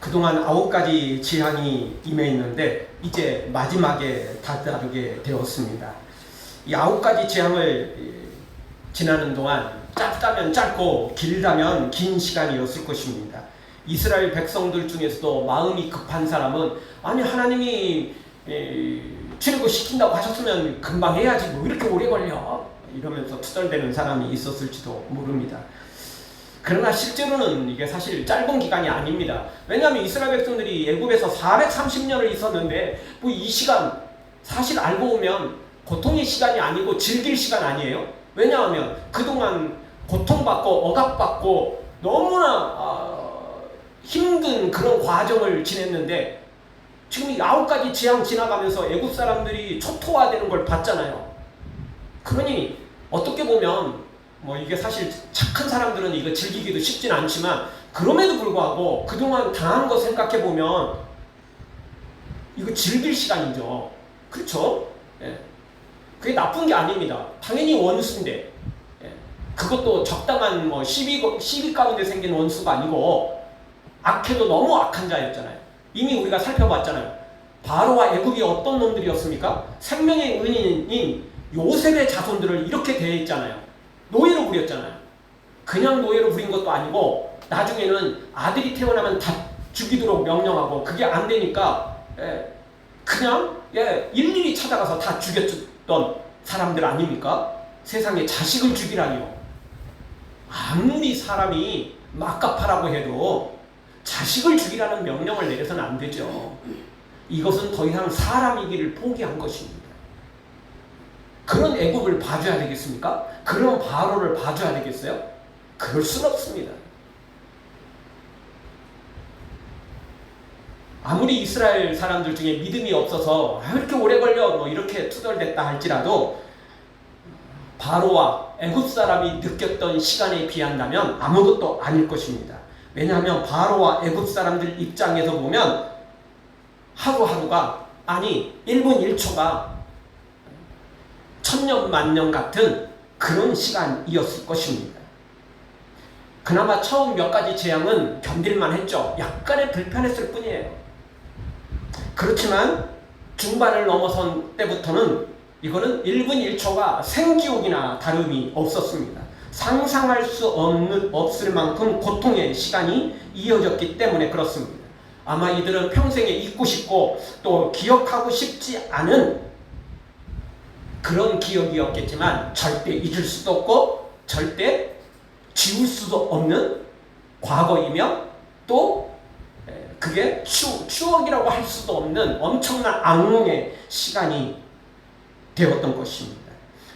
그동안 9가지 재앙이 임해 있는데 이제 마지막에 다다르게 되었습니다. 이 9가지 재앙을 지나는 동안 짧다면 짧고 길다면 긴 시간이었을 것입니다. 이스라엘 백성들 중에서도 마음이 급한 사람은 아니 하나님이 출애굽시킨다고 하셨으면 금방 해야지 뭐 이렇게 오래 걸려 이러면서 투덜대는 사람이 있었을지도 모릅니다. 그러나 실제로는 이게 사실 짧은 기간이 아닙니다. 왜냐하면 이스라엘 백성들이 애굽에서 430년을 있었는데 뭐 이 시간 사실 알고 보면 고통의 시간이 아니고 즐길 시간 아니에요. 왜냐하면 그동안 고통받고 억압받고 너무나 힘든 그런 과정을 지냈는데 지금 이 9가지 재앙 지나가면서 애굽 사람들이 초토화되는 걸 봤잖아요. 그러니 어떻게 보면 뭐 이게 사실 착한 사람들은 이거 즐기기도 쉽진 않지만 그럼에도 불구하고 그동안 당한 거 생각해 보면 이거 즐길 시간이죠. 그렇죠? 예. 그게 나쁜 게 아닙니다. 당연히 원수인데 예. 그것도 적당한 뭐 시비 가운데 생긴 원수가 아니고 악해도 너무 악한 자였잖아요. 이미 우리가 살펴봤잖아요. 바로와 애굽이 어떤 놈들이었습니까? 생명의 은인인 요셉의 자손들을 이렇게 대했잖아요. 노예로 부렸잖아요. 그냥 노예로 부린 것도 아니고 나중에는 아들이 태어나면 다 죽이도록 명령하고 그게 안 되니까 그냥 일일이 찾아가서 다 죽였던 사람들 아닙니까? 세상에 자식을 죽이라니요. 아무리 사람이 막가파라고 해도 자식을 죽이라는 명령을 내려서는 안 되죠. 이것은 더 이상 사람이기를 포기한 것입니다. 그런 애굽을 봐줘야 되겠습니까? 그런 바로를 봐줘야 되겠어요? 그럴 순 없습니다. 아무리 이스라엘 사람들 중에 믿음이 없어서 왜 이렇게 오래 걸려 뭐 이렇게 투덜댔다 할지라도 바로와 애굽 사람이 느꼈던 시간에 비한다면 아무것도 아닐 것입니다. 왜냐하면 바로와 애굽 사람들 입장에서 보면 하루하루가 아니 1분 1초가 천년 만년 같은 그런 시간이었을 것입니다. 그나마 처음 몇 가지 재앙은 견딜만 했죠. 약간의 불편했을 뿐이에요. 그렇지만 중반을 넘어선 때부터는 이거는 1분 1초가 생지옥이나 다름이 없었습니다. 상상할 수 없을 만큼 고통의 시간이 이어졌기 때문에 그렇습니다. 아마 이들은 평생에 잊고 싶고 또 기억하고 싶지 않은 그런 기억이었겠지만 절대 잊을 수도 없고 절대 지울 수도 없는 과거이며 또 그게 추억이라고 할 수도 없는 엄청난 악몽의 시간이 되었던 것입니다.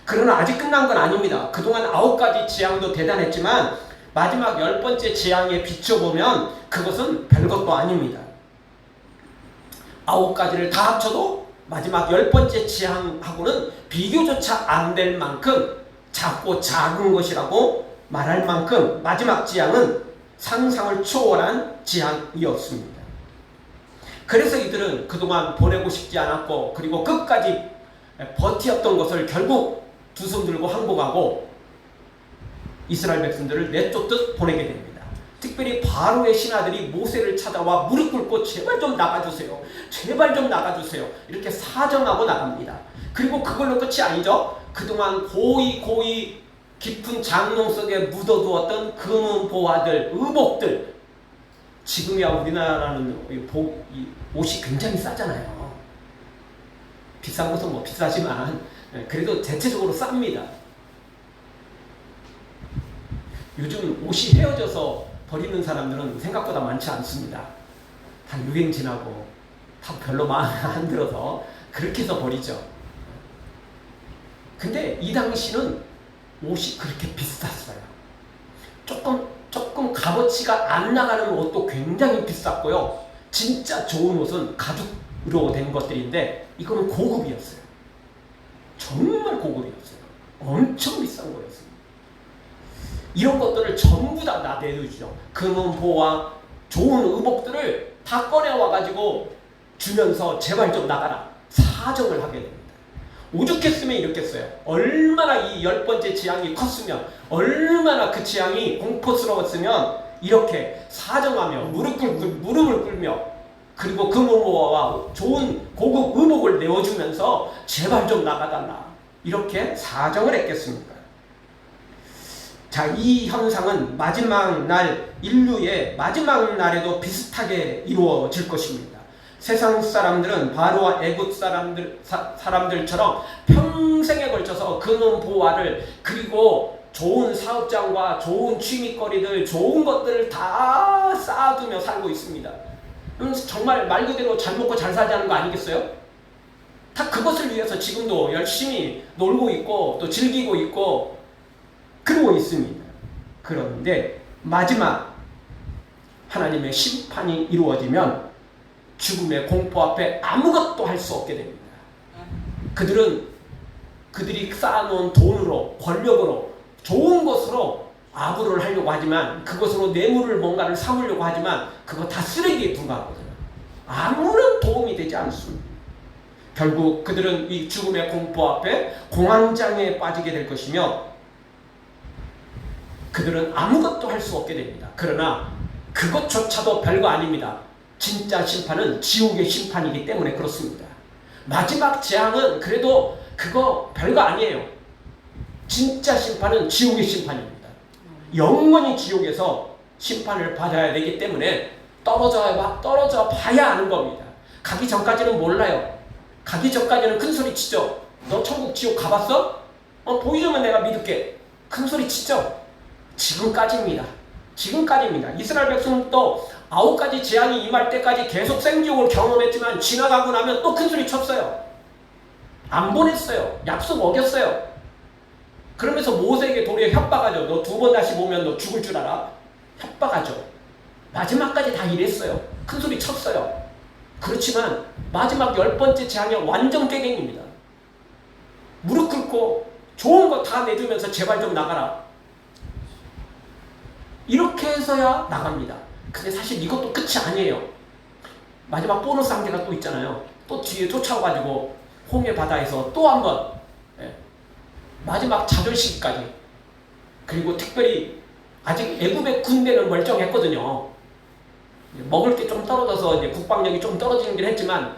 그러나 아직 끝난 건 아닙니다. 그동안 9가지 재앙도 대단했지만 마지막 10번째 재앙에 비춰보면 그것은 별것도 아닙니다. 9가지를 다 합쳐도 마지막 10번째 재앙하고는 비교조차 안 될 만큼 작고 작은 것이라고 말할 만큼 마지막 재앙은 상상을 초월한 재앙이었습니다. 그래서 이들은 그동안 보내고 싶지 않았고 그리고 끝까지 버티었던 것을 결국 두 손 들고 항복하고 이스라엘 백성들을 내쫓듯 보내게 됩니다. 특별히 바로의 신하들이 모세를 찾아와 무릎 꿇고 제발 좀 나가주세요. 제발 좀 나가주세요. 이렇게 사정하고 나갑니다. 그리고 그걸로 끝이 아니죠. 그동안 고이 깊은 장롱 속에 묻어두었던 금은 보화들, 의복들. 지금이야 우리나라는 옷이 굉장히 싸잖아요. 비싼 것은 뭐 비싸지만 그래도 대체적으로 쌉니다. 요즘 옷이 헤어져서 버리는 사람들은 생각보다 많지 않습니다. 다 유행 지나고 다 별로 마음에 안 들어서 그렇게 해서 버리죠. 근데 이 당시는 옷이 그렇게 비쌌어요. 조금 값어치가 안 나가는 옷도 굉장히 비쌌고요. 진짜 좋은 옷은 가죽으로 된 것들인데 이거는 고급이었어요. 정말 고급이었어요. 엄청 비싼 거였어요. 이런 것들을 전부 다 내주죠. 금은 보화, 좋은 의복들을 다 꺼내와가지고 주면서 제발 좀 나가라. 사정을 하게 됩니다. 오죽했으면 이렇겠어요. 얼마나 이 10번째 재앙이 컸으면 얼마나 그 재앙이 공포스러웠으면 이렇게 사정하며 무릎을 꿇며 그리고 금은보화와 좋은 고급 의복을 내어주면서 제발 좀 나가달라 이렇게 사정을 했겠습니까? 자, 이 현상은 마지막 날 인류의 마지막 날에도 비슷하게 이루어질 것입니다. 세상 사람들은 바로와 애굽 사람들처럼 평생에 걸쳐서 금은보화를 그리고 좋은 사업장과 좋은 취미거리들 좋은 것들을 다 쌓아두며 살고 있습니다. 정말 말 그대로 잘 먹고 잘 살자는 거 아니겠어요? 다 그것을 위해서 지금도 열심히 놀고 있고 또 즐기고 있고 그러고 있습니다. 그런데 마지막 하나님의 심판이 이루어지면 죽음의 공포 앞에 아무것도 할 수 없게 됩니다. 그들이 쌓아놓은 돈으로 권력으로 좋은 것으로 아부를 하려고 하지만 그것으로 뇌물을 뭔가를 삼으려고 하지만 그거 다 쓰레기에 불과하거든요. 아무런 도움이 되지 않습니다. 결국 그들은 이 죽음의 공포 앞에 공황장애에 빠지게 될 것이며 그들은 아무것도 할 수 없게 됩니다. 그러나 그것조차도 별거 아닙니다. 진짜 심판은 지옥의 심판이기 때문에 그렇습니다. 마지막 재앙은 그래도 그거 별거 아니에요. 진짜 심판은 지옥의 심판입니다. 영원히 지옥에서 심판을 받아야 되기 때문에 떨어져 봐야 아는 겁니다. 가기 전까지는 몰라요. 가기 전까지는 큰 소리 치죠. 너 천국 지옥 가봤어? 보여주면 내가 믿을게. 큰 소리 치죠. 지금까지입니다. 이스라엘 백성도 9가지 재앙이 임할 때까지 계속 생지옥을 경험했지만 지나가고 나면 또 큰 소리 쳤어요. 안 보냈어요. 약속 어겼어요. 그러면서 모세에게 도리어 협박하죠. 너 2번 다시 보면 너 죽을 줄 알아? 협박하죠. 마지막까지 다 이랬어요. 큰 소리 쳤어요. 그렇지만 마지막 10번째 재앙이 완전 깨갱입니다. 무릎 꿇고 좋은 거 다 내주면서 제발 좀 나가라. 이렇게 해서야 나갑니다. 근데 사실 이것도 끝이 아니에요. 마지막 보너스 한계가 또 있잖아요. 또 뒤에 쫓아와가지고 홍해 바다에서 또 한번 마지막 자존심까지 그리고 특별히 아직 애굽의 군대는 멀쩡했거든요. 먹을 게 좀 떨어져서 이제 국방력이 좀 떨어지긴 했지만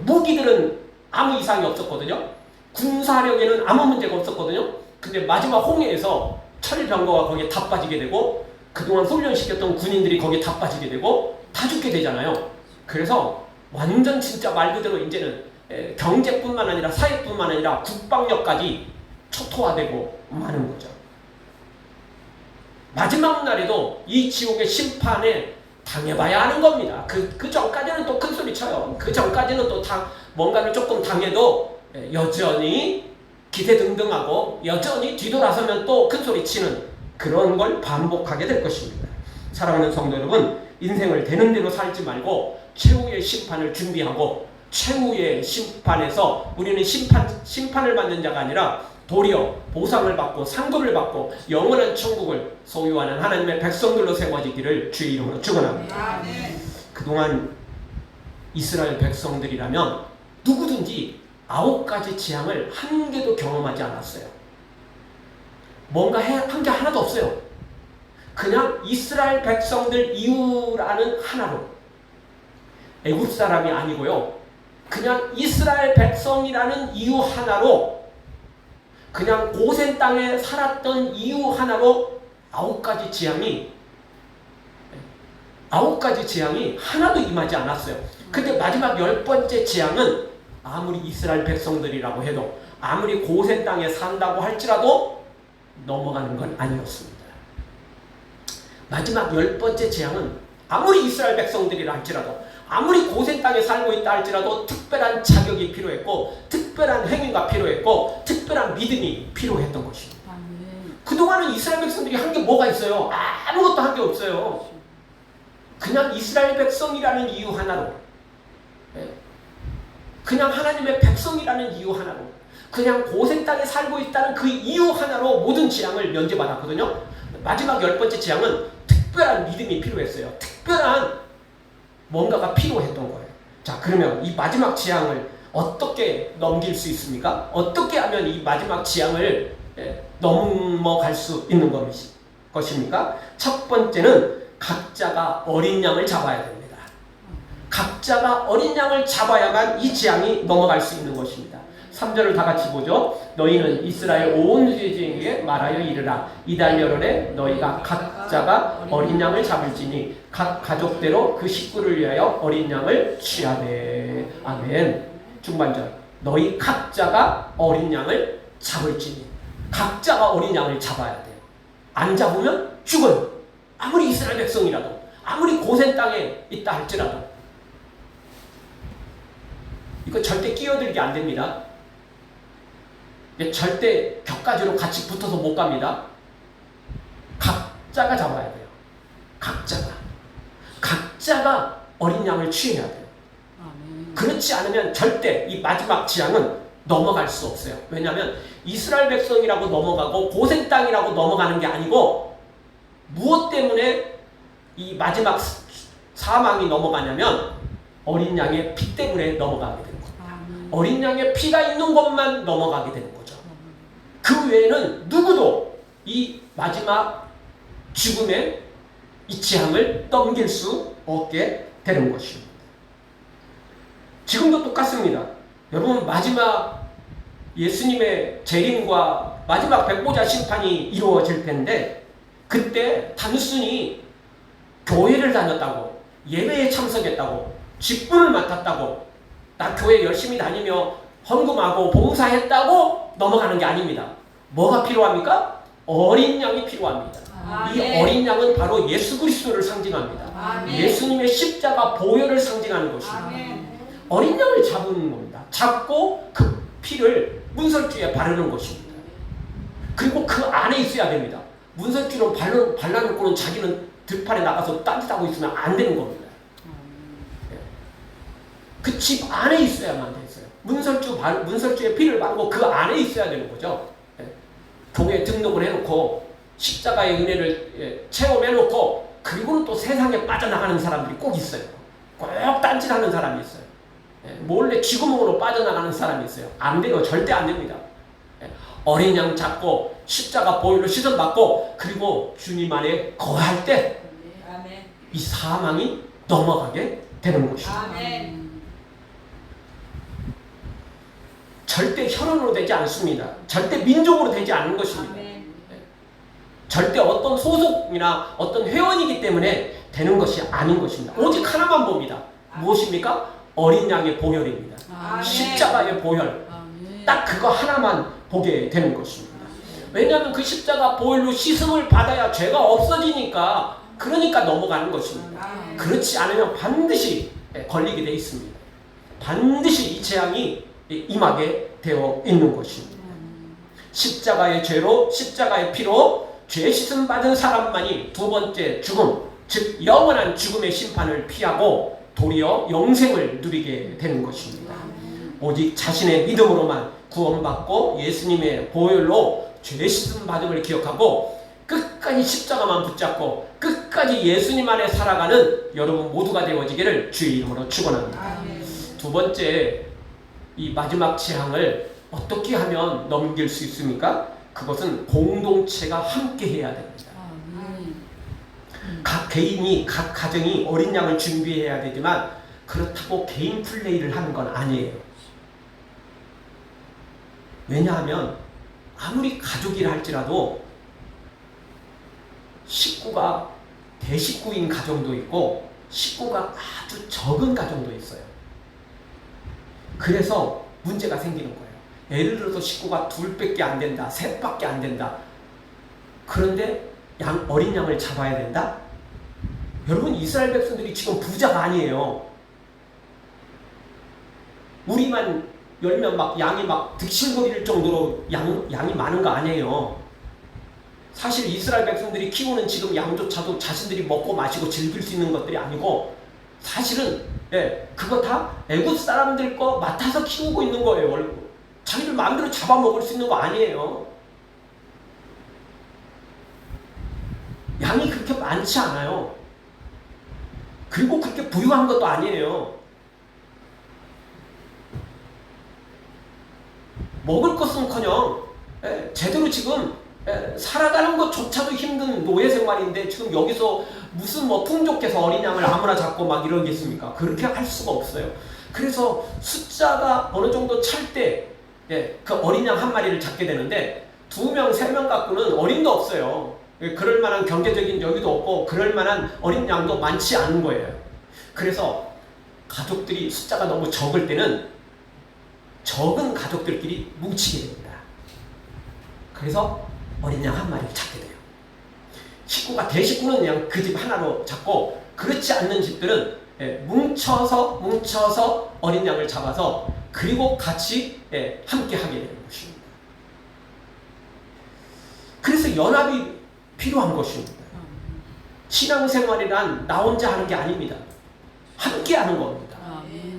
무기들은 아무 이상이 없었거든요. 군사력에는 아무 문제가 없었거든요. 근데 마지막 홍해에서 철병거가 거기에 다 빠지게 되고 그동안 훈련시켰던 군인들이 거기에 다 빠지게 되고 다 죽게 되잖아요. 그래서 완전 진짜 말 그대로 이제는 경제뿐만 아니라 사회뿐만 아니라 국방력까지 초토화되고 마는 거죠. 마지막 날에도 이 지옥의 심판에 당해봐야 하는 겁니다. 그 전까지는 또 큰 소리 쳐요. 그 전까지는 또 뭔가를 조금 당해도 여전히 기세등등하고 여전히 뒤돌아서면 또 큰 소리 치는 그런 걸 반복하게 될 것입니다. 사랑하는 성도 여러분, 인생을 되는 대로 살지 말고 최후의 심판을 준비하고 최후의 심판에서 우리는 심판을 받는 자가 아니라 도리어 보상을 받고 상급을 받고 영원한 천국을 소유하는 하나님의 백성들로 세워지기를 주의 이름으로 축원합니다. 그동안 이스라엘 백성들이라면 누구든지 9가지 재앙을 한 개도 경험하지 않았어요. 뭔가 한 게 하나도 없어요. 그냥 이스라엘 백성들 이유라는 하나로 애굽 사람이 아니고요. 그냥 이스라엘 백성이라는 이유 하나로 그냥 고센 땅에 살았던 이유 하나로 9가지 재앙이 하나도 임하지 않았어요. 근데 마지막 10번째 재앙은 아무리 이스라엘 백성들이라고 해도 아무리 고센 땅에 산다고 할지라도 넘어가는 건 아니었습니다. 마지막 10번째 재앙은 아무리 이스라엘 백성들이라 할지라도 아무리 고센 땅에 살고 있다 할지라도 특별한 자격이 필요했고 특별한 행위가 필요했고 특별한 믿음이 필요했던 것입니다. 그동안은 이스라엘 백성들이 한 게 뭐가 있어요? 아무것도 한 게 없어요. 그냥 이스라엘 백성이라는 이유 하나로 그냥 하나님의 백성이라는 이유 하나로 그냥 고센 땅에 살고 있다는 그 이유 하나로 모든 재앙을 면제받았거든요. 마지막 10번째 재앙은 특별한 믿음이 필요했어요. 특별한 뭔가가 필요했던 거예요. 자, 그러면 이 마지막 재앙을 어떻게 넘길 수 있습니까? 어떻게 하면 이 마지막 재앙을 넘어갈 수 있는 것입니까? 첫 번째는 각자가 어린 양을 잡아야 됩니다. 각자가 어린 양을 잡아야만 이 재앙이 넘어갈 수 있는 것입니다. 3절을 다 같이 보죠. 너희는 이스라엘 온 회중에게 말하여 이르라. 이달 열흘에 너희가 각자가 어린 양을 잡을지니 각 가족대로 그 식구를 위하여 어린 양을 취하되. 아멘. 중반절. 너희 각자가 어린 양을 잡을지니. 각자가 어린 양을 잡아야 돼요. 안 잡으면 죽어요. 아무리 이스라엘 백성이라도, 아무리 고센 땅에 있다 할지라도. 이거 절대 끼어들기 안 됩니다. 절대 벽까지로 같이 붙어서 못 갑니다. 각자가 잡아야 돼요. 각자가 어린 양을 취해야 돼요. 그렇지 않으면 절대 이 마지막 재앙은 넘어갈 수 없어요. 왜냐하면 이스라엘 백성이라고 넘어가고 고센 땅이라고 넘어가는 게 아니고, 무엇 때문에 이 마지막 사망이 넘어가냐면 어린 양의 피 때문에 넘어가게 되는 겁니다. 어린 양의 피가 있는 곳만 넘어가게 되는 거죠. 그 외에는 누구도 이 마지막 죽음의 이 재앙을 넘길 수 없게 되는 것입니다. 지금도 똑같습니다. 여러분, 마지막 예수님의 재림과 마지막 백보자 심판이 이루어질 텐데, 그때 단순히 교회를 다녔다고, 예배에 참석했다고, 직분을 맡았다고, 나 교회 열심히 다니며 헌금하고 봉사했다고 넘어가는 게 아닙니다. 뭐가 필요합니까? 어린 양이 필요합니다. 이 어린 양은 바로 예수 그리스도를 상징합니다. 예수님의 십자가 보혈을 상징하는 것입니다. 어린 양을 잡은 겁니다. 잡고 그 피를 문설주에 바르는 것입니다. 그리고 그 안에 있어야 됩니다. 문설주로 발라놓고는 자기는 들판에 나가서 딴짓하고 있으면 안 되는 겁니다. 그 집 안에 있어야만 됐어요. 문설주에 피를 바르고 그 안에 있어야 되는 거죠. 교회에 등록을 해놓고 십자가의 은혜를 체험해놓고, 그리고는 또 세상에 빠져나가는 사람들이 꼭 있어요. 꼭 딴짓하는 사람이 있어요. 몰래 쥐구멍으로 빠져나가는 사람이 있어요. 안 돼요. 절대 안 됩니다. 어린 양 잡고 십자가 보혈로 씻음받고 그리고 주님 안에 거할 때 이 사망이 넘어가게 되는 것입니다. 절대 혈연으로 되지 않습니다. 절대 민족으로 되지 않는 것입니다. 절대 어떤 소속이나 어떤 회원이기 때문에 되는 것이 아닌 것입니다. 오직 하나만 봅니다. 무엇입니까? 어린 양의 보혈입니다. 십자가의 보혈. 딱 그거 하나만 보게 되는 것입니다. 왜냐하면 그 십자가 보혈로 씻음을 받아야 죄가 없어지니까, 그러니까 넘어가는 것입니다. 그렇지 않으면 반드시 걸리게 되어 있습니다. 반드시 이 재앙이 임하게 되어 있는 것입니다. 십자가의 죄로, 십자가의 피로 죄 씻음 받은 사람만이 두 번째 죽음, 즉 영원한 죽음의 심판을 피하고 도리어 영생을 누리게 되는 것입니다. 오직 자신의 믿음으로만 구원받고 예수님의 보혈로 죄 씻음 받음을 기억하고 끝까지 십자가만 붙잡고 끝까지 예수님 안에 살아가는 여러분 모두가 되어지기를 주의 이름으로 축원합니다. 두 번째, 이 마지막 재앙을 어떻게 하면 넘길 수 있습니까? 그것은 공동체가 함께 해야 됩니다. 각 개인이, 각 가정이 어린 양을 준비해야 되지만 그렇다고 개인 플레이를 하는 건 아니에요. 왜냐하면 아무리 가족이라 할지라도 식구가 대식구인 가정도 있고 식구가 아주 적은 가정도 있어요. 그래서 문제가 생기는 거예요. 예를 들어서 식구가 둘밖에 안 된다, 셋밖에 안 된다. 그런데 어린 양을 잡아야 된다? 여러분, 이스라엘 백성들이 지금 부자가 아니에요. 우리만 열면 막 양이 막 득실거릴 정도로 양이 많은 거 아니에요. 사실 이스라엘 백성들이 키우는 지금 양조차도 자신들이 먹고 마시고 즐길 수 있는 것들이 아니고, 사실은 그거 다 애굽 사람들 거 맡아서 키우고 있는 거예요. 자기들 마음대로 잡아먹을 수 있는 거 아니에요. 양이 그렇게 많지 않아요. 그리고 그렇게 부유한 것도 아니에요. 먹을 것은커녕 제대로 지금 살아가는 것조차도 힘든 노예 생활인데 지금 여기서 무슨 뭐 풍족해서 어린 양을 아무나 잡고 막 이러겠습니까? 그렇게 할 수가 없어요. 그래서 숫자가 어느 정도 찰 때 그 어린 양 한 마리를 잡게 되는데 2명, 3명 갖고는 어림도 없어요. 그럴 만한 경제적인 여유도 없고 그럴 만한 어린 양도 많지 않은 거예요. 그래서 가족들이 숫자가 너무 적을 때는 적은 가족들끼리 뭉치게 됩니다. 그래서 어린 양 한 마리를 잡게 돼요. 식구가 대식구는 그냥 그 집 하나로 잡고 그렇지 않는 집들은 뭉쳐서 어린 양을 잡아서 그리고 같이 함께 하게 되는 것입니다. 그래서 연합이 필요한 것입니다. 신앙생활이란 나 혼자 하는 게 아닙니다. 함께 하는 겁니다.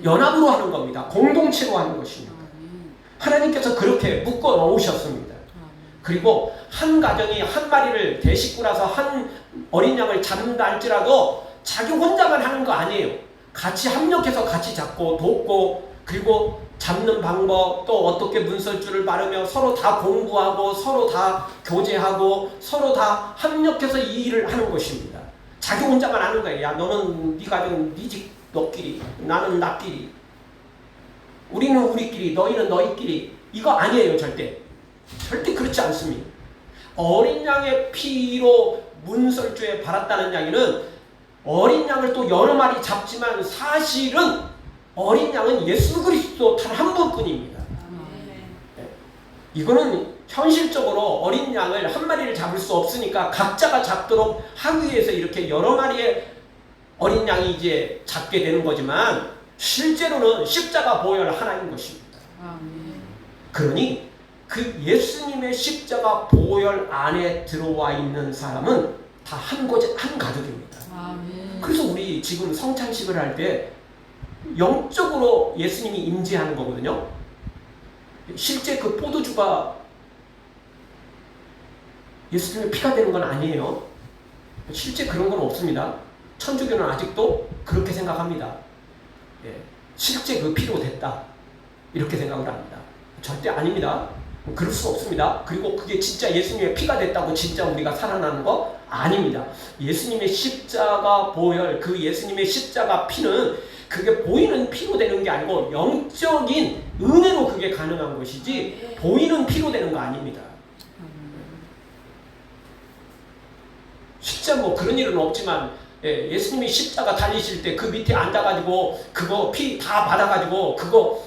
연합으로 하는 겁니다. 공동체로 하는 것입니다. 하나님께서 그렇게 묶어 놓으셨습니다. 그리고 한 가정이 한 마리를 대식구라서 한 어린 양을 잡는다 할지라도 자기 혼자만 하는 거 아니에요. 같이 합력해서 같이 잡고 돕고 그리고 잡는 방법 또 어떻게 문설주를 바르며 서로 다 공부하고 서로 다 교제하고 서로 다 합력해서 이 일을 하는 것입니다. 자기 혼자만 하는 거예요. 야 너는 네 가정은 네 집 너끼리 나는 나끼리 우리는 우리끼리 너희는 너희끼리 이거 아니에요. 절대 그렇지 않습니다. 어린 양의 피로 문설주에 발았다는 이야기는 어린 양을 또 여러 마리 잡지만 사실은 어린 양은 예수 그리스도 단 한 분뿐입니다. 이거는 현실적으로 어린 양을 한 마리를 잡을 수 없으니까 각자가 잡도록 하기 위해서 이렇게 여러 마리의 어린 양이 이제 잡게 되는 거지만 실제로는 십자가 보혈 하나인 것입니다. 그러니 그 예수님의 십자가 보혈 안에 들어와 있는 사람은 다 한 가족입니다. 그래서 우리 지금 성찬식을 할 때 영적으로 예수님이 임재하는 거거든요. 실제 그 포도주가 예수님의 피가 되는 건 아니에요. 실제 그런 건 없습니다. 천주교는 아직도 그렇게 생각합니다. 실제 그 피로 됐다 이렇게 생각을 합니다. 절대 아닙니다. 그럴 수 없습니다. 그리고 그게 진짜 예수님의 피가 됐다고 진짜 우리가 살아나는 거 아닙니다. 예수님의 십자가 보혈, 그 예수님의 십자가 피는 그게 보이는 피로 되는 게 아니고 영적인 은혜로 그게 가능한 것이지 보이는 피로 되는 거 아닙니다. 진짜 뭐 그런 일은 없지만 예수님이 십자가 달리실 때 그 밑에 앉아가지고 그거 피 다 받아가지고 그거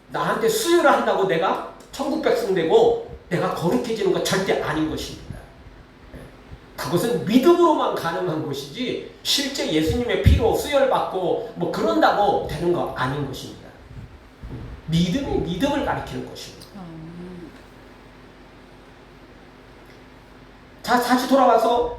나한테 수혈을 한다고 내가 천국 백성 되고 내가 거룩해지는 거 절대 아닌 것입니다. 그것은 믿음으로만 가능한 것이지 실제 예수님의 피로 수혈받고 뭐 그런다고 되는 거 아닌 것입니다. 믿음이 믿음을 가리키는 것입니다. 자, 다시 돌아와서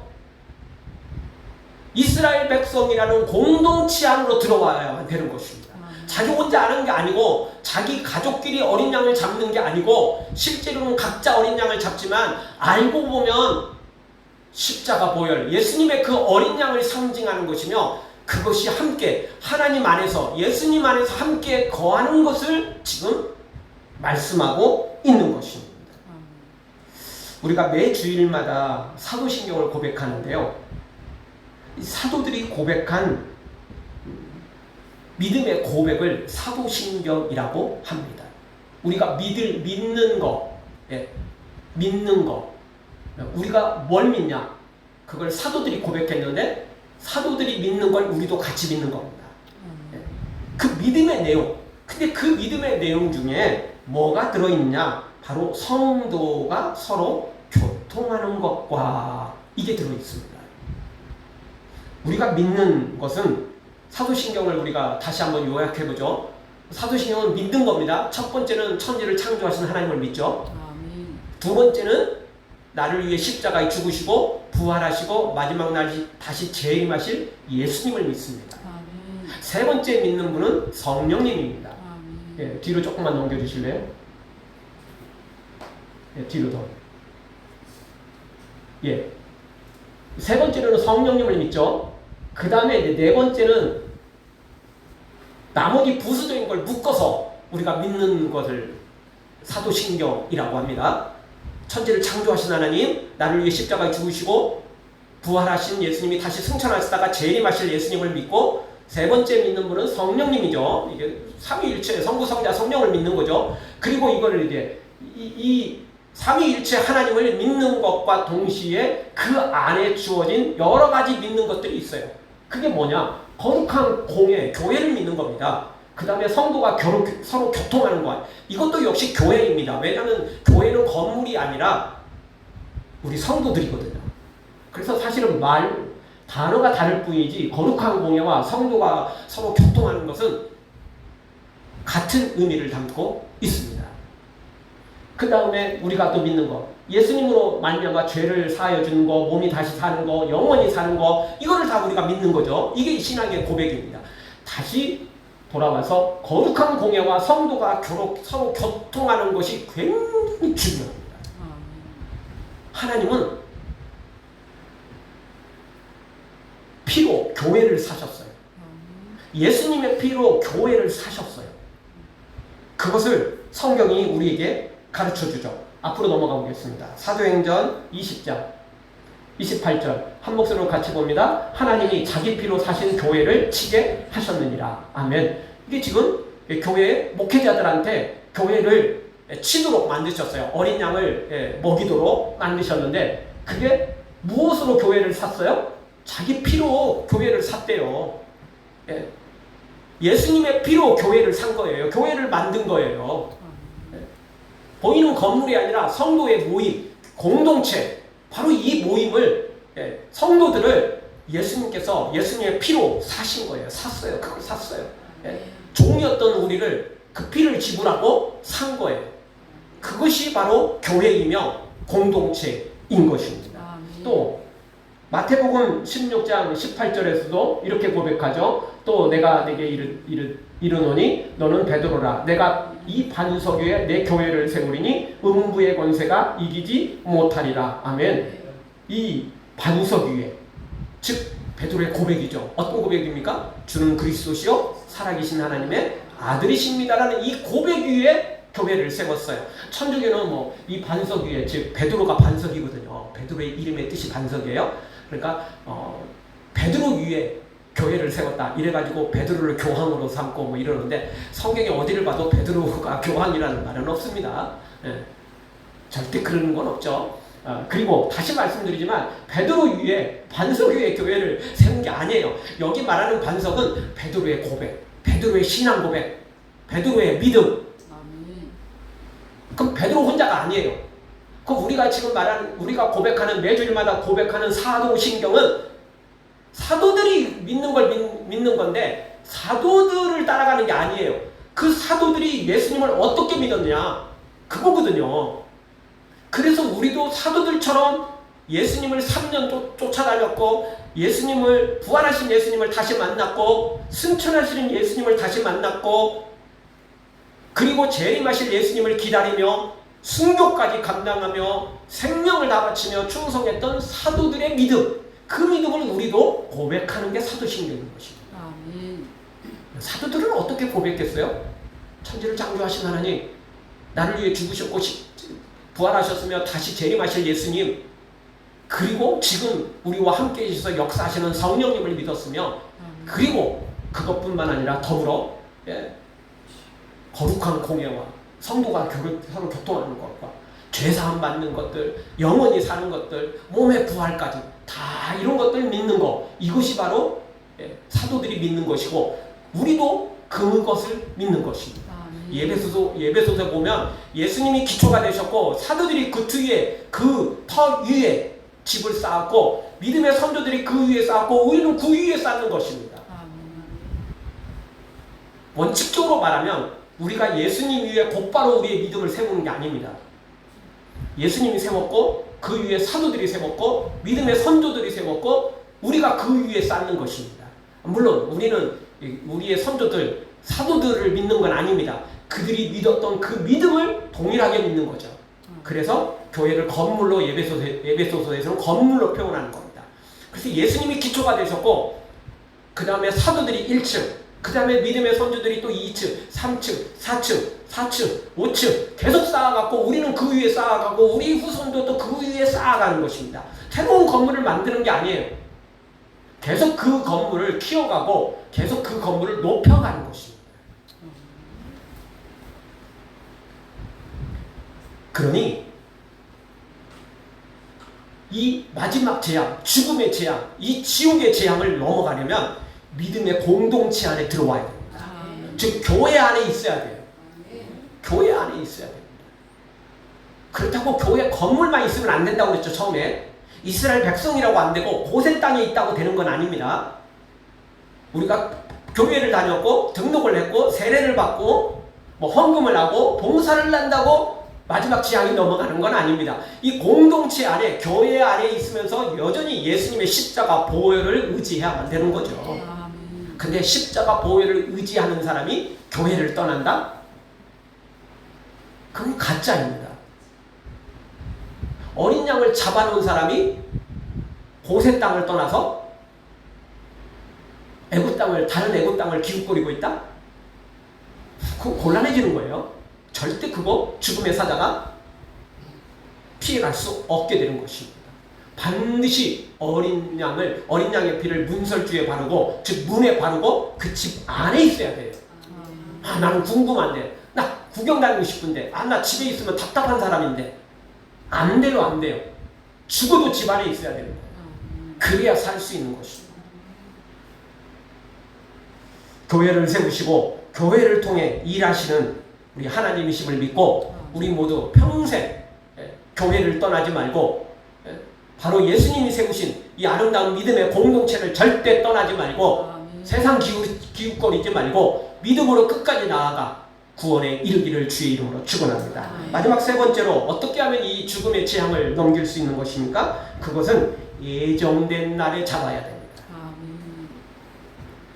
이스라엘 백성이라는 공동체 안으로 들어와야 되는 것입니다. 자기 혼자 하는 게 아니고 자기 가족끼리 어린 양을 잡는 게 아니고 실제로는 각자 어린 양을 잡지만 알고 보면 십자가 보혈 예수님의 그 어린 양을 상징하는 것이며 그것이 함께 하나님 안에서 예수님 안에서 함께 거하는 것을 지금 말씀하고 있는 것입니다. 우리가 매 주일마다 사도신경을 고백하는데요. 사도들이 고백한 믿음의 고백을 사도신경이라고 합니다. 우리가 믿는 거, 믿는 거. 우리가 뭘 믿냐? 그걸 사도들이 고백했는데 사도들이 믿는 걸 우리도 같이 믿는 겁니다. 그 믿음의 내용. 근데 그 믿음의 내용 중에 뭐가 들어있냐? 바로 성도가 서로 교통하는 것과 이게 들어있습니다. 우리가 믿는 것은 사도신경을 우리가 다시 한번 요약해보죠. 사도신경은 믿는 겁니다. 첫 번째는 천지를 창조하신 하나님을 믿죠. 두 번째는 나를 위해 십자가에 죽으시고 부활하시고 마지막 날 다시 재림하실 예수님을 믿습니다. 세 번째 믿는 분은 성령님입니다. 뒤로 조금만 넘겨주실래요? 뒤로 더. 세 번째로는 성령님을 믿죠. 그 다음에 네 번째는 나머지 부수적인 걸 묶어서 우리가 믿는 것을 사도신경이라고 합니다. 천지를 창조하신 하나님, 나를 위해 십자가에 죽으시고 부활하신 예수님이 다시 승천하시다가 재림하실 예수님을 믿고, 세 번째 믿는 분은 성령님이죠. 이게 삼위일체 성부 성자 성령을 믿는 거죠. 그리고 이걸 이제 이 삼위일체 하나님을 믿는 것과 동시에 그 안에 주어진 여러 가지 믿는 것들이 있어요. 그게 뭐냐? 거룩한 공예, 교회를 믿는 겁니다. 그 다음에 성도가 서로 교통하는 것. 이것도 역시 교회입니다. 왜냐하면 교회는 건물이 아니라 우리 성도들이거든요. 그래서 사실은 단어가 다를 뿐이지 거룩한 공예와 성도가 서로 교통하는 것은 같은 의미를 담고 있습니다. 그 다음에 우리가 또 믿는 것, 예수님으로 말미암아 죄를 사하여 주는 거, 몸이 다시 사는 거, 영원히 사는 거, 이거를 다 우리가 믿는 거죠. 이게 신앙의 고백입니다. 다시 돌아와서 거룩한 공예와 성도가 서로 교통하는 것이 굉장히 중요합니다. 하나님은 피로 교회를 사셨어요. 예수님의 피로 교회를 사셨어요. 그것을 성경이 우리에게 가르쳐주죠. 앞으로 넘어가 보겠습니다. 사도행전 20장 28절 한 목소리로 같이 봅니다. 하나님이 자기 피로 사신 교회를 치게 하셨느니라. 아멘. 이게 지금 교회 목회자들한테 교회를 치도록 만드셨어요. 어린 양을 먹이도록 만드셨는데, 그게 무엇으로 교회를 샀어요? 자기 피로 교회를 샀대요. 예수님의 피로 교회를 산 거예요. 교회를 만든 거예요. 보이는 건물이 아니라 성도의 모임, 공동체, 바로 이 모임을, 성도들을 예수님께서 예수님의 피로 사신 거예요. 샀어요. 그걸 샀어요. 종이었던 우리를 그 피를 지불하고 산 거예요. 그것이 바로 교회이며 공동체인 것입니다. 또 마태복음 16장 18절에서도 이렇게 고백하죠. 또 내가 내게 이르노니 너는 베드로라. 내가 이 반석 위에 내 교회를 세우리니 음부의 권세가 이기지 못하리라. 아멘. 이 반석 위에, 즉 베드로의 고백이죠. 어떤 고백입니까? 주는 그리스도시요 살아계신 하나님의 아들이십니다라는 이 고백 위에 교회를 세웠어요. 천주교는 이 반석 위에, 즉 베드로가 반석이거든요. 베드로의 이름의 뜻이 반석이에요. 그러니까 베드로 위에 교회를 세웠다. 이래가지고 베드로를 교황으로 삼고 이러는데, 성경에 어디를 봐도 베드로가 교황이라는 말은 없습니다. 절대 그런 건 없죠. 그리고 다시 말씀드리지만 베드로 위에, 반석 위에 교회를 세운 게 아니에요. 여기 말하는 반석은 베드로의 고백, 베드로의 신앙 고백, 베드로의 믿음. 그럼 베드로 혼자가 아니에요. 그럼 우리가 지금 우리가 고백하는, 매주일마다 고백하는 사도신경은 사도들이 믿는 걸 믿는 건데, 사도들을 따라가는 게 아니에요. 그 사도들이 예수님을 어떻게 믿었냐, 그거거든요. 그래서 우리도 사도들처럼 예수님을 3년 쫓아다녔고, 부활하신 예수님을 다시 만났고, 승천하시는 예수님을 다시 만났고, 그리고 재림하실 예수님을 기다리며 순교까지 감당하며 생명을 다 바치며 충성했던 사도들의 믿음, 그 믿음을 우리도 고백하는 게 사도신경인 것입니다. 아멘. 사도들은 어떻게 고백했어요? 천지를 창조하신 하나님, 나를 위해 죽으셨고 부활하셨으며 다시 재림하실 예수님, 그리고 지금 우리와 함께 계셔서 역사하시는 성령님을 믿었으며, 그리고 그것뿐만 아니라 더불어 거룩한 공예와 성도가 서로 교통하는 것과 죄사함 받는 것들, 영원히 사는 것들, 몸의 부활까지 다 이런 것들 믿는 것, 이것이 바로 사도들이 믿는 것이고 우리도 그것을 믿는 것입니다. 예배소서 보면 예수님이 기초가 되셨고, 사도들이 그 뒤에, 그 터 위에 집을 쌓았고, 믿음의 선조들이 그 위에 쌓았고, 우리는 그 위에 쌓는 것입니다. 원칙적으로 말하면 우리가 예수님 위에 곧바로 우리의 믿음을 세우는 게 아닙니다. 예수님이 세웠고, 그 위에 사도들이 세웠고, 믿음의 선조들이 세웠고, 우리가 그 위에 쌓는 것입니다. 물론 우리는 우리의 선조들, 사도들을 믿는 건 아닙니다. 그들이 믿었던 그 믿음을 동일하게 믿는 거죠. 그래서 교회를 건물로, 예배소서에서는 건물로 표현하는 겁니다. 그래서 예수님이 기초가 되셨고, 그 다음에 사도들이 1층, 그 다음에 믿음의 선조들이 또 2층, 3층, 4층, 4층, 5층 계속 쌓아갖고 우리는 그 위에 쌓아가고 우리 후손도 또 그 위에 쌓아가는 것입니다. 새로운 건물을 만드는 게 아니에요. 계속 그 건물을 키워가고 계속 그 건물을 높여가는 것입니다. 그러니 이 마지막 재앙, 죽음의 재앙, 이 지옥의 재앙을 넘어가려면 믿음의 공동체 안에 들어와야 됩니다. 즉 교회 안에 있어야 돼요. 교회 안에 있어야 됩니다. 그렇다고 교회 건물만 있으면 안 된다고 그랬죠. 처음에 이스라엘 백성이라고 안 되고 고센 땅에 있다고 되는 건 아닙니다. 우리가 교회를 다녔고 등록을 했고 세례를 받고 뭐 헌금을 하고 봉사를 한다고 마지막 지향이 넘어가는 건 아닙니다. 이 공동체 안에 교회 안에 있으면서 여전히 예수님의 십자가 보혈을 의지해야만 되는 거죠. 근데 십자가 보혈을 의지하는 사람이 교회를 떠난다? 그건 가짜입니다. 어린 양을 잡아놓은 사람이 고센 땅을 떠나서 애굽 땅을, 다른 애굽 땅을 기웃거리고 있다? 그거 곤란해지는 거예요. 절대 그거 죽음의 사자가 피해갈 수 없게 되는 것입니다. 반드시 어린 양의 피를 문설주에 바르고, 즉 문에 바르고 그 집 안에 있어야 돼요. 나는 궁금한데, 나 구경 다니고 싶은데, 나 집에 있으면 답답한 사람인데, 안 돼요, 안 돼요. 죽어도 집 안에 있어야 되는 거예요. 그래야 살 수 있는 것입니다. 교회를 세우시고 교회를 통해 일하시는 우리 하나님이심을 믿고 우리 모두 평생 교회를 떠나지 말고 바로 예수님이 세우신 이 아름다운 믿음의 공동체를 절대 떠나지 말고 세상 기웃거리지 말고 믿음으로 끝까지 나아가 구원에 이르기를 주의 이름으로 축원합니다. 마지막 세 번째로 어떻게 하면 이 죽음의 재앙을 넘길 수 있는 것입니까? 그것은 예정된 날에 잡아야 됩니다.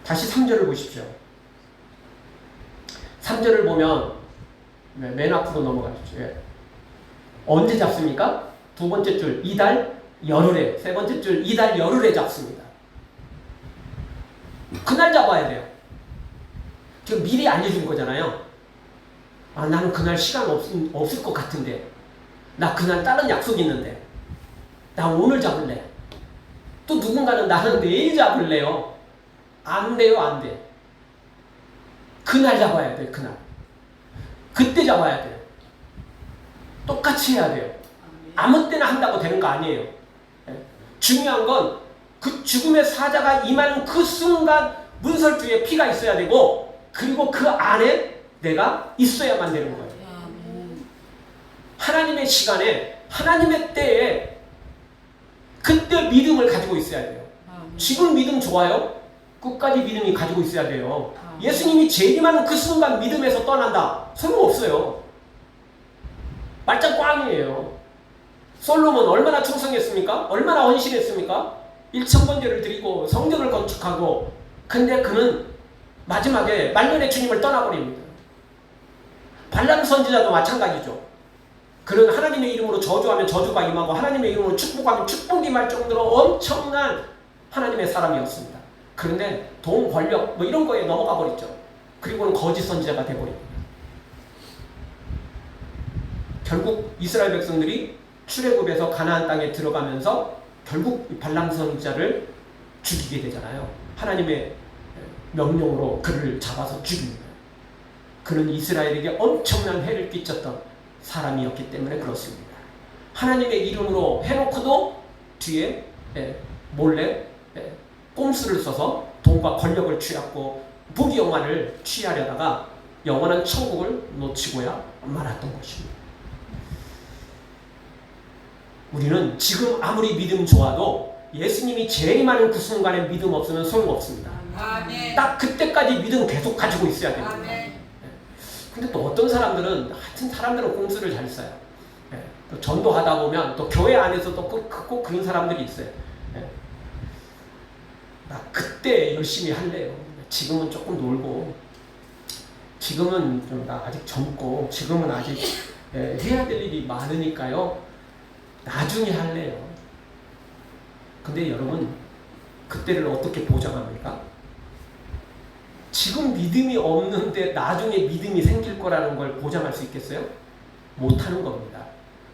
다시 3절을 보십시오. 3절을 보면 맨 앞으로 넘어가십시오. 언제 잡습니까? 두 번째 줄 이달 열흘에, 세 번째 줄 이달 열흘에 잡습니다. 그날 잡아야 돼요. 지금 미리 알려준 거잖아요. 나는 그날 시간 없을 것 같은데, 나 그날 다른 약속 있는데, 나 오늘 잡을래. 또 누군가는 나는 내일 잡을래요. 안 돼요, 안 돼. 그날 잡아야 돼, 그날. 그때 잡아야 돼요. 똑같이 해야 돼요. 아무 때나 한다고 되는 거 아니에요. 중요한 건 그 죽음의 사자가 임하는 그 순간 문설주에 피가 있어야 되고, 그리고 그 안에 내가 있어야만 되는 거예요. 하나님의 시간에, 하나님의 때에 그때 믿음을 가지고 있어야 돼요. 지금 믿음 좋아요? 끝까지 믿음이 가지고 있어야 돼요. 예수님이 재림하는 그 순간 믿음에서 떠난다? 소용없어요. 말짱 꽝이에요. 솔로몬 얼마나 충성했습니까? 얼마나 헌신했습니까? 1000번제를 드리고 성전을 건축하고, 근데 그는 마지막에 말년에 주님을 떠나버립니다. 발람 선지자도 마찬가지죠. 그는 하나님의 이름으로 저주하면 저주가 임하고 하나님의 이름으로 축복하면 축복이 임할 정도로 엄청난 하나님의 사람이었습니다. 그런데 돈, 권력 뭐 이런 거에 넘어가 버렸죠. 그리고는 거짓 선지자가 되어버립니다. 결국 이스라엘 백성들이 출애굽에서 가나안 땅에 들어가면서 결국 발람 선지자를 죽이게 되잖아요. 하나님의 명령으로 그를 잡아서 죽입니다. 그는 이스라엘에게 엄청난 해를 끼쳤던 사람이었기 때문에 그렇습니다. 하나님의 이름으로 해놓고도 뒤에 몰래 꼼수를 써서 돈과 권력을 취하고 부귀영화를 취하려다가 영원한 천국을 놓치고야 말았던 것입니다. 우리는 지금 아무리 믿음 좋아도 예수님이 재림하는 그 순간에 믿음 없으면 소용없습니다. 딱 그때까지 믿음 계속 가지고 있어야 됩니다. 근데 또 어떤 사람들은, 하여튼 사람들은 꼼수를 잘 써요. 또 전도하다 보면 또 교회 안에서도 꼭 그런 사람들이 있어요. 나 그때 열심히 할래요. 지금은 조금 놀고, 지금은 좀 나 아직 젊고, 지금은 아직 해야 될 일이 많으니까요. 나중에 할래요. 근데 여러분, 그때를 어떻게 보장합니까? 지금 믿음이 없는데 나중에 믿음이 생길 거라는 걸 보장할 수 있겠어요? 못하는 겁니다.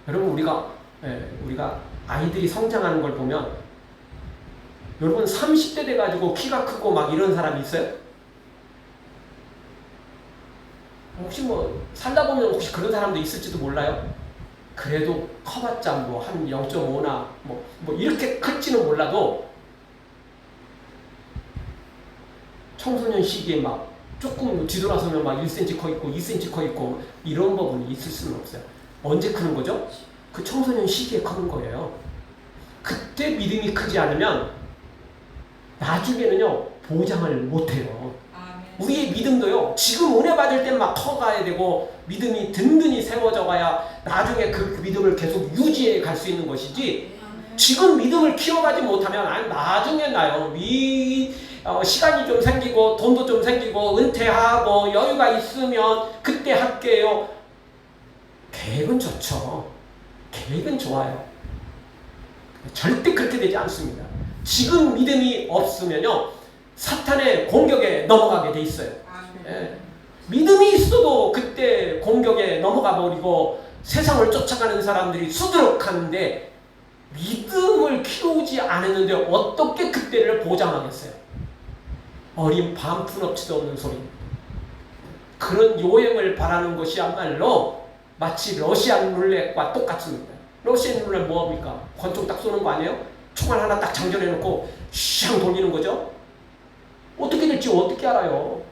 여러분 우리가 아이들이 성장하는 걸 보면 여러분 30대 돼가지고 키가 크고 막 이런 사람이 있어요? 혹시 뭐 살다 보면 혹시 그런 사람도 있을지도 몰라요. 그래도 커봤자 뭐 한 0.5나 뭐 이렇게 클지는 몰라도 청소년 시기에 막 조금 뒤돌아서면 막 1cm 커 있고 2cm 커 있고 이런 부분이 있을 수는 없어요. 언제 크는 거죠? 그 청소년 시기에 크는 거예요. 그때 믿음이 크지 않으면 나중에는요 보장을 못해요. 우리의 믿음도요 지금 은혜 받을 땐 막 커가야 되고 믿음이 든든히 세워져 가야 나중에 그 믿음을 계속 유지해 갈 수 있는 것이지, 지금 믿음을 키워가지 못하면 나중에 나요. 시간이 좀 생기고 돈도 좀 생기고 은퇴하고 여유가 있으면 그때 할게요. 계획은 좋죠. 계획은 좋아요. 절대 그렇게 되지 않습니다. 지금 믿음이 없으면요 사탄의 공격에 넘어가게 돼 있어요. 예. 믿음이 있어도 그때 공격에 넘어가 버리고 세상을 쫓아가는 사람들이 수두룩하는데 믿음을 키우지 않았는데 어떻게 그때를 보장하겠어요? 어린 반푼업치도 없는 소리. 그런 요행을 바라는 것이야말로 마치 러시안 룰렛과 똑같습니다. 러시안 룰렛 뭐합니까? 권총 딱 쏘는 거 아니에요? 총알 하나 딱 장전해놓고 샹 돌리는 거죠? 어떻게 될지 어떻게 알아요?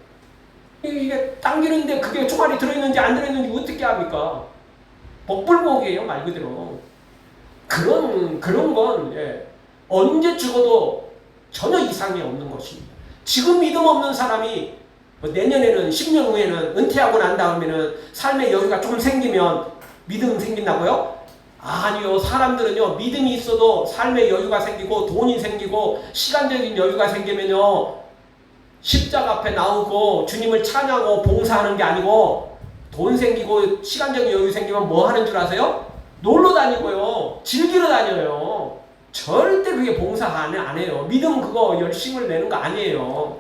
이게 당기는데 그게 총알이 들어있는지 안 들어있는지 어떻게 합니까? 복불복이에요, 말 그대로. 그런 건 언제 죽어도 전혀 이상이 없는 것입니다. 지금 믿음 없는 사람이 내년에는 10년 후에는 은퇴하고 난 다음에는 삶의 여유가 좀 생기면 믿음 생긴다고요? 아니요. 사람들은요 믿음이 있어도 삶의 여유가 생기고 돈이 생기고 시간적인 여유가 생기면요 십자가 앞에 나오고 주님을 찬양하고 봉사하는 게 아니고, 돈 생기고 시간적인 여유 생기면 뭐 하는 줄 아세요? 놀러 다니고요. 즐기러 다녀요. 절대 그게 봉사 안 해요. 믿음 그거 열심을 내는 거 아니에요.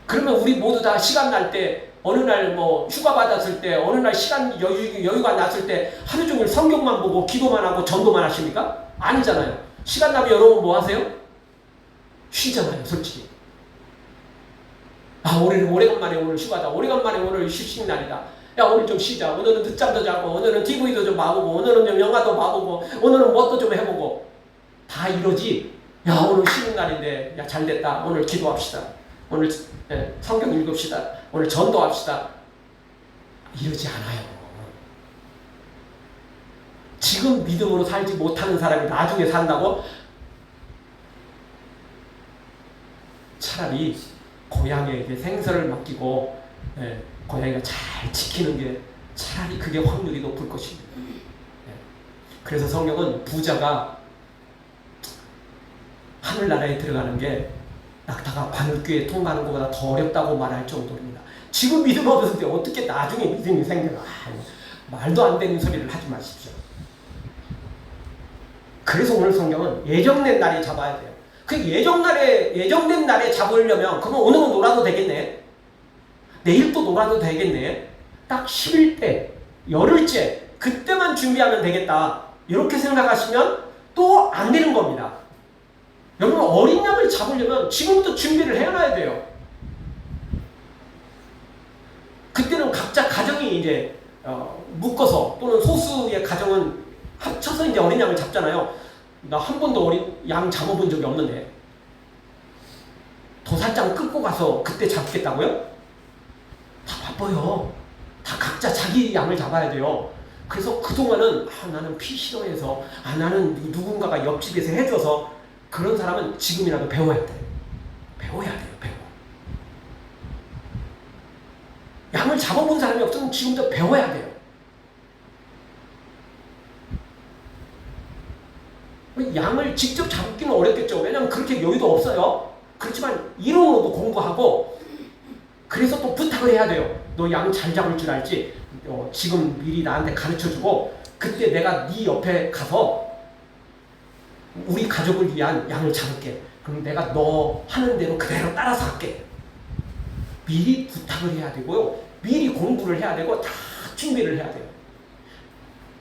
그러면 우리 모두 다 시간 날 때 어느 날 뭐 휴가 받았을 때 어느 날 시간 여유가 났을 때 하루 종일 성경만 보고 기도만 하고 전도만 하십니까? 아니잖아요. 시간 나면 여러분 뭐 하세요? 쉬잖아요, 솔직히. 오래간만에 오늘 휴가다. 오래간만에 오늘 휴식 날이다. 야, 오늘 좀 쉬자. 오늘은 늦잠도 자고, 오늘은 TV도 좀 봐보고, 오늘은 좀 영화도 봐보고, 오늘은 뭣도 좀 해보고. 다 이러지. 야, 오늘 쉬는 날인데, 야, 잘 됐다. 오늘 기도합시다. 오늘 성경 읽읍시다. 오늘 전도합시다. 이러지 않아요. 지금 믿음으로 살지 못하는 사람이 나중에 산다고? 차라리 고양이에게 생선을 맡기고 고양이가 잘 지키는 게 차라리 그게 확률이 높을 것입니다. 그래서 성경은 부자가 하늘나라에 들어가는 게 낙타가 바늘귀에 통과하는 것보다 더 어렵다고 말할 정도입니다. 지금 믿음 없는데 어떻게 나중에 믿음이 생겨나? 말도 안 되는 소리를 하지 마십시오. 그래서 오늘 성경은 예정된 날에 잡아야 돼요. 그 예정된 날에 잡으려면 그러면 오늘은 놀아도 되겠네. 내일 또 놀아도 되겠네. 딱 10일, 열흘째 그때만 준비하면 되겠다. 이렇게 생각하시면 또 안 되는 겁니다. 여러분 어린 양을 잡으려면 지금부터 준비를 해놔야 돼요. 그때는 각자 가정이 이제 묶어서 또는 소수의 가정은 합쳐서 이제 어린 양을 잡잖아요. 나 한 번도 어린 양 잡아본 적이 없는데 도살장 끌고 가서 그때 잡겠다고요? 다 바빠요. 다 각자 자기 양을 잡아야 돼요. 그래서 그동안은 나는 피 싫어해서 나는 누군가가 옆집에서 해줘서, 그런 사람은 지금이라도 배워야 돼요. 배워야 돼요. 양을 잡아본 사람이 없으면 지금부터 배워야 돼요. 양을 직접 잡기는 어렵겠죠. 왜냐하면 그렇게 여유도 없어요. 그렇지만 이론으로도 공부하고, 그래서 또 부탁을 해야 돼요. 너 양 잘 잡을 줄 알지? 지금 미리 나한테 가르쳐주고 그때 내가 네 옆에 가서 우리 가족을 위한 양을 잡을게. 그럼 내가 너 하는 대로 그대로 따라서 할게. 미리 부탁을 해야 되고요. 미리 공부를 해야 되고 다 준비를 해야 돼요.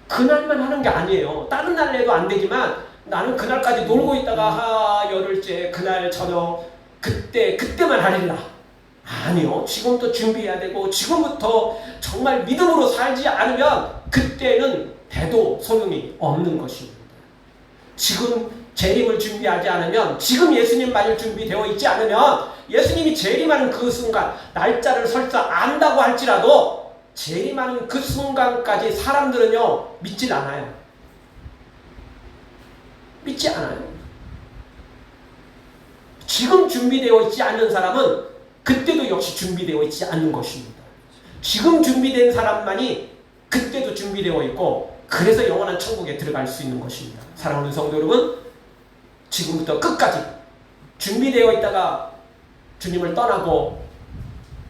그날만 하는 게 아니에요. 다른 날 내도 안 되지만 나는 그날까지 놀고 있다가 열흘째 그날 저녁 그때만 하리라. 아니요. 지금부터 준비해야 되고 지금부터 정말 믿음으로 살지 않으면 그때는 돼도 소용이 없는 것입니다. 지금 재림을 준비하지 않으면, 지금 예수님 맞을 준비되어 있지 않으면 예수님이 재림하는 그 순간 날짜를 설사 안다고 할지라도 재림하는 그 순간까지 사람들은요 믿질 않아요. 믿지 않아요. 지금 준비되어 있지 않는 사람은 그때도 역시 준비되어 있지 않는 것입니다. 지금 준비된 사람만이 그때도 준비되어 있고 그래서 영원한 천국에 들어갈 수 있는 것입니다. 사랑하는 성도 여러분, 지금부터 끝까지 준비되어 있다가 주님을 떠나고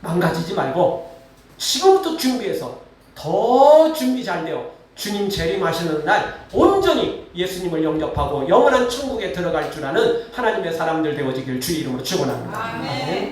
망가지지 말고 지금부터 준비해서 더 준비 잘 되어 주님 재림하시는 날 온전히 예수님을 영접하고 영원한 천국에 들어갈 줄 아는 하나님의 사람들 되어지길 주의 이름으로 축원합니다. 아멘.